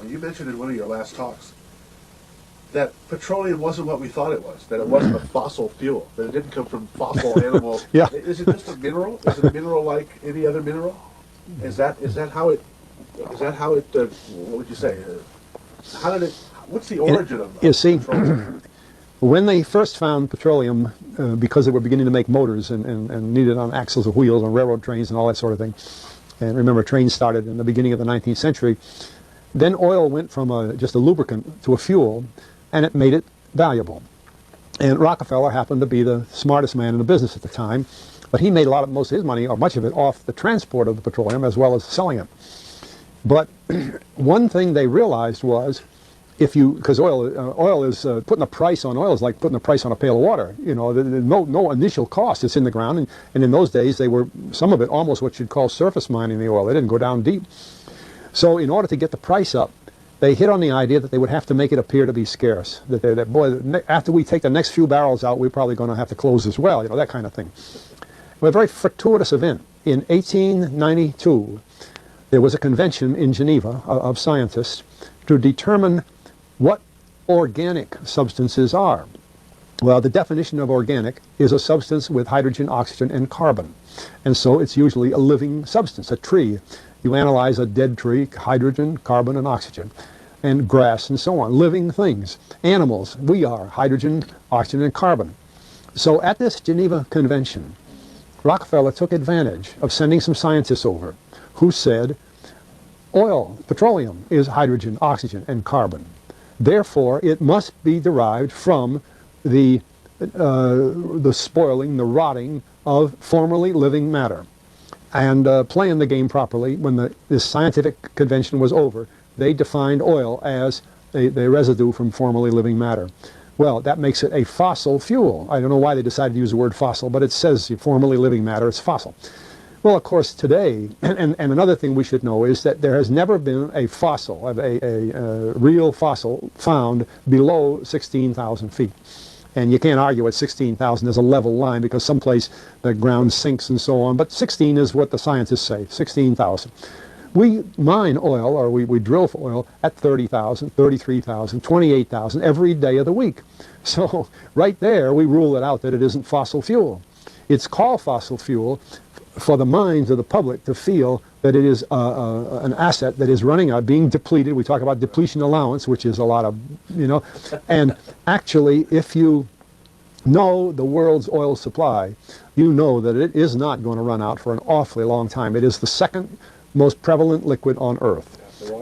You mentioned in one of your last talks that petroleum wasn't what we thought it was, that it wasn't a fossil fuel, that it didn't come from fossil animals. Yeah. Is it just a mineral? Is it a mineral like any other mineral? Is that how it, what would you say? How did it, what's the origin of You see, petroleum? when they first found petroleum, because they were beginning to make motors and needed on axles of wheels on railroad trains and all that sort of thing, and remember trains started in the beginning of the 19th century, then oil went from just a lubricant to a fuel, and it made it valuable. And Rockefeller happened to be the smartest man in the business at the time, but he made most of his money, or much of it, off the transport of the petroleum as well as selling it. But one thing they realized was, because oil is putting a price on oil is like putting a price on a pail of water. You know, there's no initial cost. It's in the ground, and in those days they were, some of it, almost what you'd call surface mining the oil. They didn't go down deep. So in order to get the price up, they hit on the idea that they would have to make it appear to be scarce. That boy, after we take the next few barrels out, we're probably going to have to close as well. You know, that kind of thing. A very fortuitous event. In 1892, there was a convention in Geneva of scientists to determine what organic substances are. Well, the definition of organic is a substance with hydrogen, oxygen, and carbon. And so it's usually a living substance, a tree. You analyze a dead tree, hydrogen, carbon, and oxygen, and grass, and so on, living things. Animals, we are hydrogen, oxygen, and carbon. So at this Geneva Convention, Rockefeller took advantage of sending some scientists over who said, oil, petroleum, is hydrogen, oxygen, and carbon. Therefore, it must be derived from the spoiling, the rotting of formerly living matter. And playing the game properly, when this scientific convention was over, they defined oil as the residue from formerly living matter. Well, that makes it a fossil fuel. I don't know why they decided to use the word fossil, but it says formerly living matter, it's fossil. Well, of course, today, and another thing we should know is that there has never been a fossil, a real fossil, found below 16,000 feet. And you can't argue at 16,000 as a level line because someplace the ground sinks and so on. But 16 is what the scientists say, 16,000. We mine oil, or we drill for oil, at 30,000, 33,000, 28,000 every day of the week. So right there, we rule it out that it isn't fossil fuel. It's called fossil fuel for the minds of the public to feel that it is an asset that is running out, being depleted. We talk about depletion allowance, which is a lot of, you know, and actually if you know the world's oil supply, you know that it is not going to run out for an awfully long time. It is the second most prevalent liquid on Earth,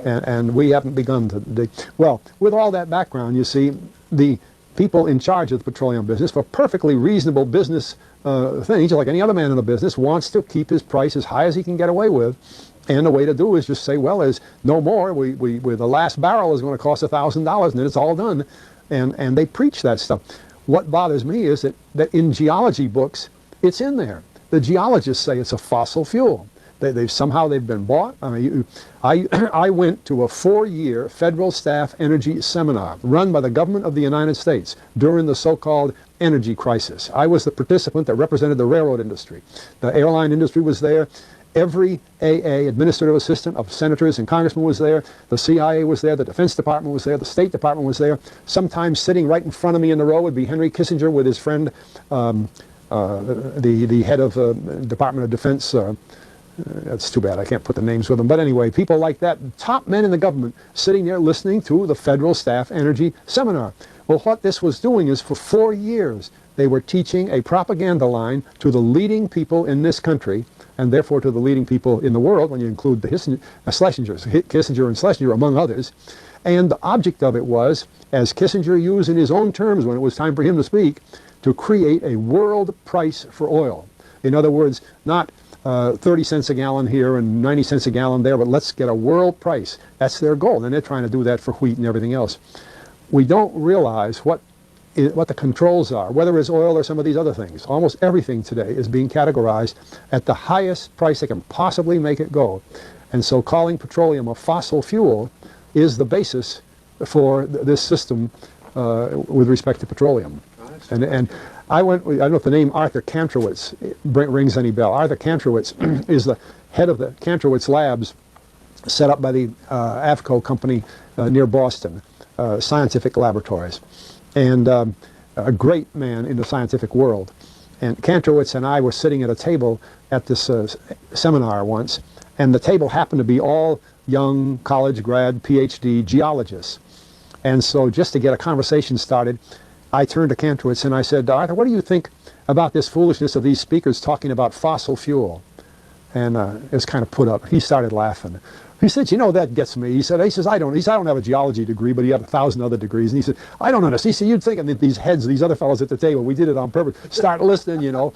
and we haven't begun to dig. Well, with all that background, you see, the people in charge of the petroleum business, for perfectly reasonable business things, like any other man in the business, wants to keep his price as high as he can get away with. And the way to do is just say, well, there's no more. The last barrel is going to cost $1,000, and then it's all done. And they preach that stuff. What bothers me is that in geology books, it's in there. The geologists say it's a fossil fuel. Somehow they've been bought. I mean, I went to a 4-year federal staff energy seminar run by the government of the United States during the so-called energy crisis. I was the participant that represented the railroad industry. The airline industry was there. Every AA, administrative assistant of senators and congressmen, was there. The CIA was there. The Defense Department was there. The State Department was there. Sometimes sitting right in front of me in the row would be Henry Kissinger with his friend, the head of Department of Defense. That's too bad, I can't put the names with them. But anyway, people like that, top men in the government, sitting there listening to the Federal Staff Energy Seminar. Well, what this was doing is for 4 years, they were teaching a propaganda line to the leading people in this country, and therefore to the leading people in the world, when you include the Kissinger and Schlesinger, among others. And the object of it was, as Kissinger used in his own terms when it was time for him to speak, to create a world price for oil. In other words, not 30 cents a gallon here and 90 cents a gallon there, but let's get a world price. That's their goal, and they're trying to do that for wheat and everything else. We don't realize what the controls are, whether it's oil or some of these other things. Almost everything today is being categorized at the highest price they can possibly make it go. And so calling petroleum a fossil fuel is the basis for this system with respect to petroleum. And I don't know if the name Arthur Kantrowitz rings any bell. Arthur Kantrowitz is the head of the Kantrowitz Labs set up by the AFCO company near Boston, scientific laboratories, and a great man in the scientific world. And Kantrowitz and I were sitting at a table at this seminar once, and the table happened to be all young college grad, PhD geologists. And so just to get a conversation started, I turned to Kantrowitz and I said, Arthur, what do you think about this foolishness of these speakers talking about fossil fuel? And it was kind of put up. He started laughing. He said, you know, that gets me. He says, I don't have a geology degree, but he had 1,000 other degrees. And he said, I don't understand. He said, you'd think that these heads, these other fellows at the table, we did it on purpose, start listening, you know.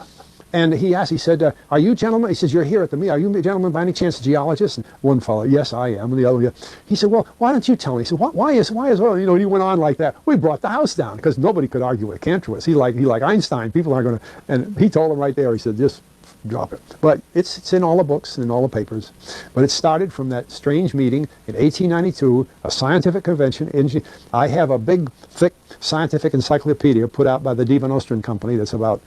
And he asked, he said, are you gentlemen? He says, you're here at the meeting. Are you gentlemen by any chance geologists? And one fellow, yes, I am. And the other, yeah. He said, well, why don't you tell me? He said, why is oil? You know, and he went on like that. We brought the house down because nobody could argue with Kantrowitz. He like Einstein. People aren't going to, and he told him right there, he said, just drop it. But it's in all the books and in all the papers. But it started from that strange meeting in 1892, a scientific convention. I have a big, thick scientific encyclopedia put out by the Divan Ostrand Company that's about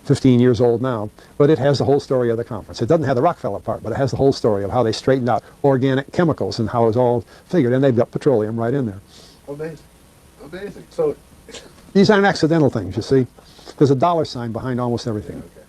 15 years old now, but it has the whole story of the conference. It doesn't have the Rockefeller part, but it has the whole story of how they straightened out organic chemicals and how it was all figured, and they've got petroleum right in there. Amazing. Amazing. So these aren't accidental things, you see. There's a dollar sign behind almost everything. okay.